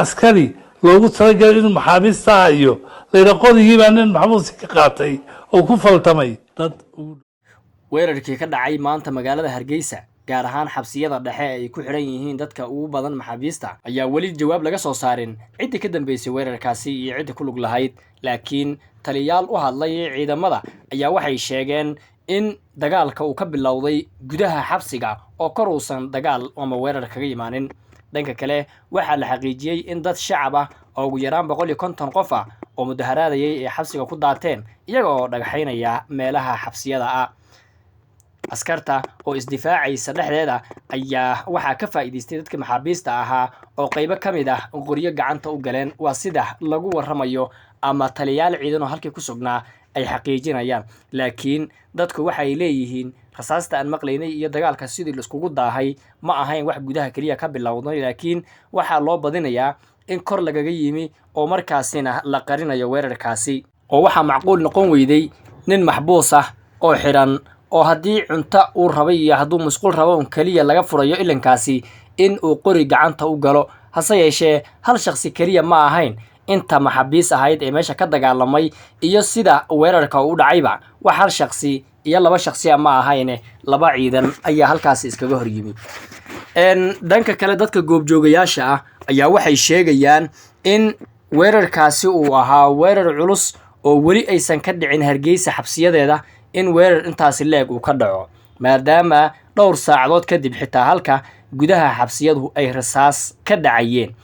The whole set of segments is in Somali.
askari loogu talagalay inuu maxaabiista hayo layidha qodigii baa nin maxbuusi ka qaatay oo ku faltamay dad. weerarkii ka dhacay maanta magaalada Hargeysa gaar ahaan xabsiyada dhexe ay ku xiran yihiin dadka ugu badan maxaabiista ayaa wali jawaab laga soo saarin cidii ka dambeysay weerarkaasi iyo cidii ku lug lahayd, laakiin taliyaal u hadlay ciidamada ayaa waxay sheegeen in dagaalka uu ka bilowday gudaha xabsiga oo kor uusan dagaal ama weerar kaga imaanin. dhanka kale waxaa la xaqiijiyay in dad shacab ah oo ugu yaraan 150 qof ah oo mudaharaadayay ee xabsiga ku daateen iyaga oo dhagaxaynaya meelaha xabsiyada ah. askarta oo isdifaacaysa dhexdeeda ayaa waxaa ka faa'iideystay dadka maxaabiista ahaa oo qaybo kamid ah qoryo gacanta u galeen, waa sida lagu waramayo ama taliyaal ciidan oo halkii ku sugnaa ay xaqiijinayaan. laakiin dadku waxay leeyihiin rasaasta aan maqlaynay iyo dagaalka sidii la iskugu daahay ma ahayn wax gudaha kaliya ka bilowday, laakiin waxaa loo badinayaa in kor lagaga yimi oo markaasina la qarinayo weerarkaasi. oo waxaa macquul noqon weyday nin maxbuus ah oo xiran oo haddii cunto uu rabay iyo hadduu musqul rabo kaliya laga furayo ilankaasi in uu qori gacanta u galo. hase yeeshee hal shakhsi kaliya ma ahayn inta maxaabiis ahayd ee meesha ka dagaalamay iyo sida weerarka u dhacayba wax hal shakhsi iyo laba shakhsi ma ahayne laba ciidan ayaa halkaas iskaga hor yimid. dhanka kale dadka goobjoogayaasha ah ayaa waxay sheegayaan in weerarkaasi uu ahaa weerar culus oo weli aysan ka dhicin Hargeysa xabsiyadeeda in weerar intaasi leeg uu ka dhaco, maadaama dhowr saacadood kadib xitaa halka gudaha xabsiyadu ay rasaas ka dhacayeen.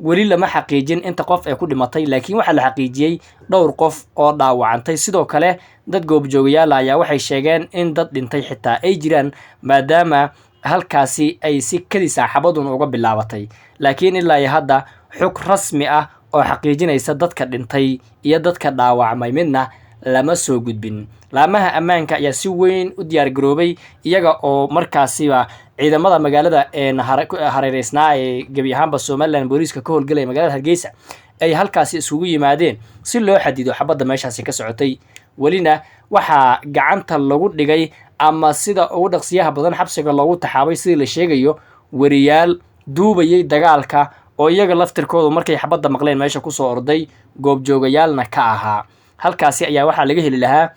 weli lama xaqiijin inta qof ay ku dhimatay, laakiin waxaa la xaqiijiyay dhowr qof oo dhaawacantay. sidoo kale dad goobjoogayaal ayaa waxay sheegeen in dad dhintay xitaa ay jiraan, maadaama halkaasi ay si kadis ah xabadun uga bilaabatay, laakiin ilaa hadda xog rasmi ah oo xaqiijinaysa dadka dhintay iyo dadka dhaawacmay midna lama soo gudbin. laamaha ammaanka ayaa si weyn u diyaar garoobay iyaga oo markaasiba ciidamada magaalada hareereysnaa ee gebi ahaanba Somaliland booliiska ka howlgalaya magaalada Hargeysa ay halkaasi isugu yimaadeen si loo xadido xabadda meeshaasi ka socotay. walina waxaa gacanta lagu dhigay ama sida ugu dhaqsiyaha badan xabsiga loogu taxaabay sidii la sheegayo wariyaal duubayay dagaalka oo iyaga laftirkoodu markay xabadda maqleen meesha ku soo orday goobjoogayaalna ka ahaa. halkaasi ayaa waxaa laga heli lahaa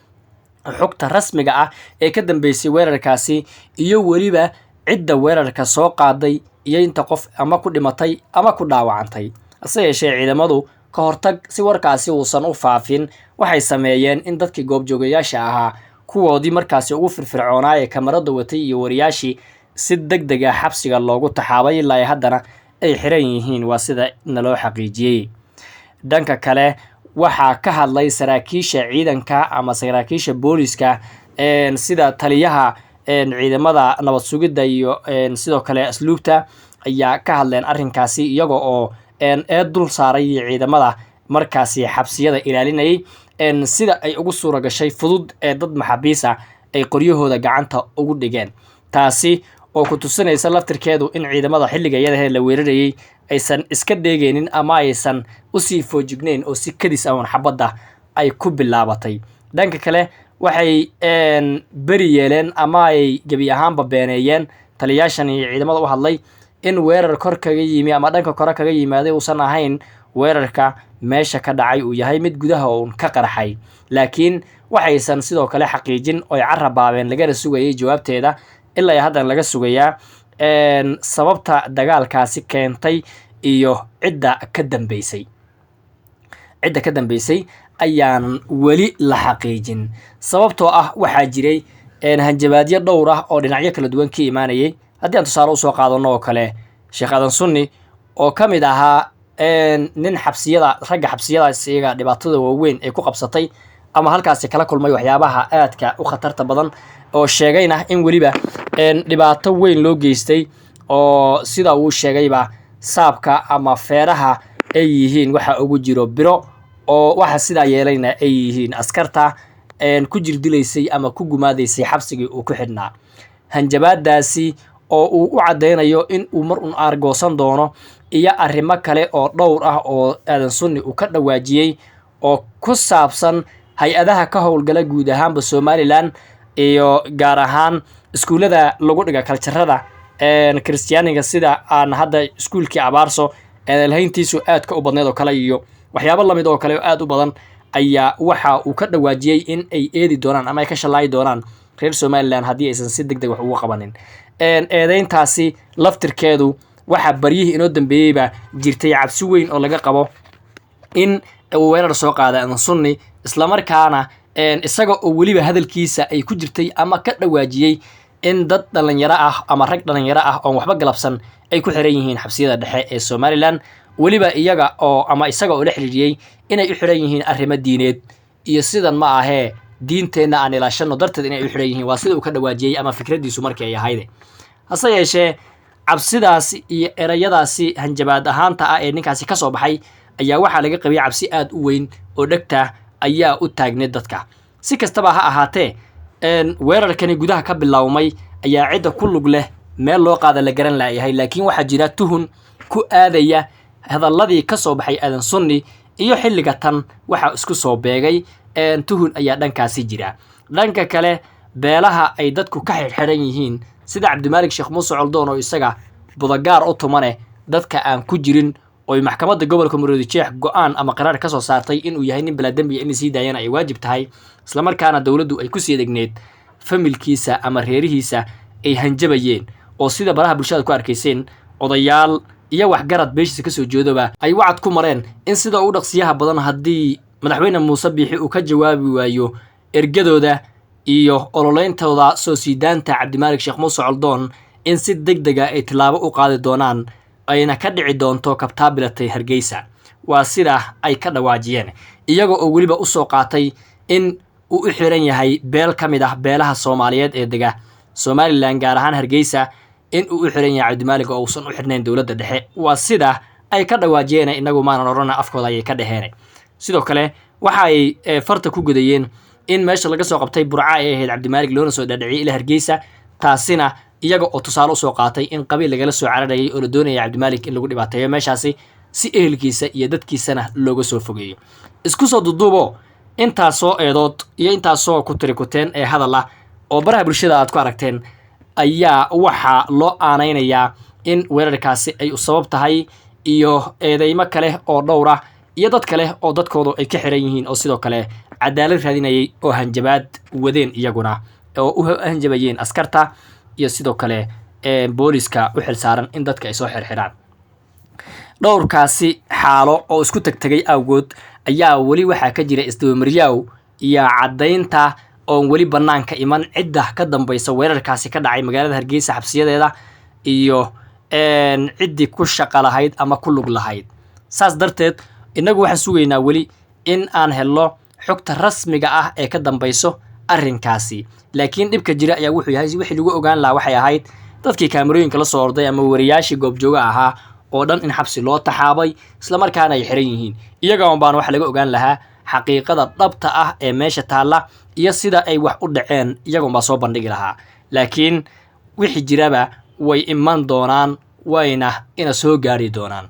xogta rasmiga ah ee ka dambeysay weerarkaasi iyo weliba cidda weerarka soo qaaday iyo inta qof ama ku dhimatay ama ku dhaawacantay. hase yeeshee ciidamadu ka hortag si warkaasi uusan u faafin waxay sameeyeen in dadkii goobjoogayaasha ahaa kuwoodii markaasi ugu firfircoonaa ee kamarada watay iyo wariyaashii si degdeg ah xabsiga loogu taxaabay ilaa haddana ay xiran yihiin, waa sida naloo xaqiijiyey. dhanka kale waxaa ka hadlay saraakiisha ciidanka ama saraakiisha booliska sida taliyaha ciidamada nabad sugidda iyo sidoo kale asluubta ayaa ka hadleen arrinkaasi iyaga oo dul saaray ciidamada markaasi xabsiyada ilaalinayay sida ay ugu suura gashay fudud ee dad maxaabiis ah ay qoryahooda gacanta ugu dhigeen. taasi oo ku tusinaysa laftirkeedu in ciidamada xilliga iyada la weerarayay aysan iska dheegaynin ama aysan u sii foojignayn oo si kadis ah xabadda ay ku bilaabatay. dhanka kale waxay bari yeeleen ama ay gebi ahaanba beeneeyeen taliyaashan iyo ciidamada u hadlay in weerar kor kaga yimi ama dhanka kore kaga yimaaday uusan ahayn weerarka meesha ka dhacay uu yahay mid gudaha uun ka qarxay, laakiin waxaysan sidoo kale xaqiijin oo carabaabeen lagana sugayay jawaabteeda ilaa haddana laga sugayaa sababta dagaalkaasi keentay iyo cidda ka dambeysay ayaan weli la xaqiijin. sababtoo ah waxaa jiray hanjabaadyo dhowr ah oo dhinacyo kala duwan ka imaanayay. haddii aan tusaale usoo qaadano oo kale Sheekh Aadan Sunni oo ka mid ahaa nin ragga xabsiyadaas iyaga dhibaatada waaweyn ay ku qabsatay ama halkaasi kala kulmay waxyaabaha aadka u khatarta badan oo sheegayna in weliba dhibaato weyn loo geystay oo sida uu sheegayba saabka ama feeraha ay yihiin waxa ugu jiro biro oo waxa sida yeelayna ay yihiin askarta ku jirdilaysay ama ku gumaadaysay xabsigii uu ku xidhnaa. hanjabaadaasi oo uu u cadeynayo in uu mar un aargoosan doono iyo arrimo kale oo dhowr ah oo Aadan Sunni uu ka dhawaajiyay oo ku saabsan hay-adaha ka howlgala guud ahaanba Somaliland iyo gaar ahaan iskuulada lagu dhiga kaljarada kristiyaaniga sida aan hadda iskuulkii Abaarso eedaylhayntiisu aad ka u badneed oo kale iyo waxyaabo lamid oo kale oo aad u badan ayaa waxa uu ka dhawaajiyey in ay eedi doonaan ama ay ka shalaayi doonaan reer Somaliland haddii aysan si degdeg wax ugu qabanin. eedayntaasi laftirkeedu waxa baryihii inoo dambeeyeyba jirtay cabsi weyn oo laga qabo in uu weerar soo qaada Aadan Sunni isla markaana isaga oo weliba hadalkiisa ay ku jirtay ama ka dhawaajiyey in dad dhalinyaro ah ama rag dhalinyaro ah oo waxba galabsan ay ku xiran yihiin xabsiyada dhexe ee Somaliland weliba iyaga oo ama isaga oo la xiriiriyay inay u xiran yihiin arrimo diineed iyo sidan ma ahee diinteena aan ilaashano darteed inay u xiran yihiin waa sida uu ka dhawaajiyay ama fikradiisu markii ay ahayd. hase yeeshee cabsidaas iyo erayadaasi hanjabaad ahaanta ah ee ninkaasi ka soo baxay ayaa waxaa laga qabay cabsi aad u weyn oo dhagta ayaa u taagneed dadka. si kastaba ha ahaatee weerarkani gudaha ka bilaawmay ayaa cidda ku lug leh meel loo qaada la garan laayahay laakiin waxaa jira tuhun ku aadaya hadalladii ka soo baxay Aadan Sunni iyo xilliga tan waxa isku soo beegay tuhun ayaa dhankaasi jira. dhanka kale beelaha ay dadku ka xirxiran yihiin sida Cabdimaalik Sheekh Muuse Coldoon oo isaga budagaar u tumane dadka aan ku jirin oo maxkamadda gobolka Maroodijeex go'aan ama qaraar ka soo saartay inuu yahay nin bala dambi in si daayana ay waajib tahay isla markaana dawladdu ay ku sii degneed familkiisa ama reerihiisa ay hanjabayeen oo sida baraha bulshada ku arkayseen odayaal iyo wax garad beeshiisa ka soo jeedaba ay wacad ku mareen in sida uu dhaqsiyaha badan haddii madaxweyne Muuse Biixi uu ka jawaabi waayo ergadooda iyo ololeyntooda soo siidaanta Cabdimaalik Sheekh Muuse Coldoon in si degdeg ah ay tilaabo u qaadi doonaan ayna ka dhici doonto kabtaabilatay Hargeysa. waa sida ay ka dhawaajiyeen iyaga oo weliba u soo qaatay in uu u xiran yahay beel ka mid ah beelaha Soomaaliyeed ee dega Somaliland gaar ahaan Hargeysa in uu u xiran yahay Cabdimaalik oo uusan u xirnayn dawladda dhexe. waa sida ay ka dhawaajiyeen inagu maanan orana afkooda ay ka dhaheen. sidoo kale waxa ay farta ku gudayeen in meesha laga soo qabtay Burca ee ahayd Cabdimaalik loona soo dhadhiciyay ila Hargeysa taasina iyaga oo tusaale soo qaatay in qabiil laga soo cararayay oo la doonayay Cabdimaalik in lagu dhibaateeyo meeshaasi si ehelkiisa iyo dadkiisana looga soo fogeeyo. isku soo dudubo intaas soo eedood iyo intaas soo ku tirikuteen ee hadal ah oo baraha bulshada aad ku aragteen ayaa waxa loo aanaynayaa in weerarkaasi ay u sabab tahay iyo eedeymo kale oo dhowr ah iyo dad kale oo dadkoodu ay ka xiran yihiin oo sidoo kale cadaalad raadinayay oo hanjabaad wadeen iyaguna oo u hanjabayeen askarta iyo sidoo kale booliska u xilsaaran in dadka ay soo xirxiraan. dhowrkaasi xaalo oo isku tagtagay awgood ayaa weli waxaa ka jira isdabamariyaw iyo caddaynta oon weli bannaanka iman cidda ka dambaysa weerarkaasi ka dhacay magaalada Hargeysa xabsiyadeeda iyo ciddii ku shaqo lahayd ama ku lug lahayd. saas darteed inagu waxaan sugaynaa weli in aan helno xogta rasmiga ah ee ka dambayso arrinkaasi laakiin dhibka jira ayaa wuxuu yahay wixii lagu ogaan lahaa waxay ahayd dadkii kaamirooyinka la soo orday ama wariyaashii goobjooga ahaa oo dhan in xabsi loo taxaabay isla markaana ay xiran yihiin iyaga baan wax laga ogaan lahaa xaqiiqada dhabta ah ee meesha taala iyo sida ay wax u dhaceen iyaga baa soo bandhigi lahaa laakiin wixii jiraba way iman doonaan wayna ina soo gaari doonaan.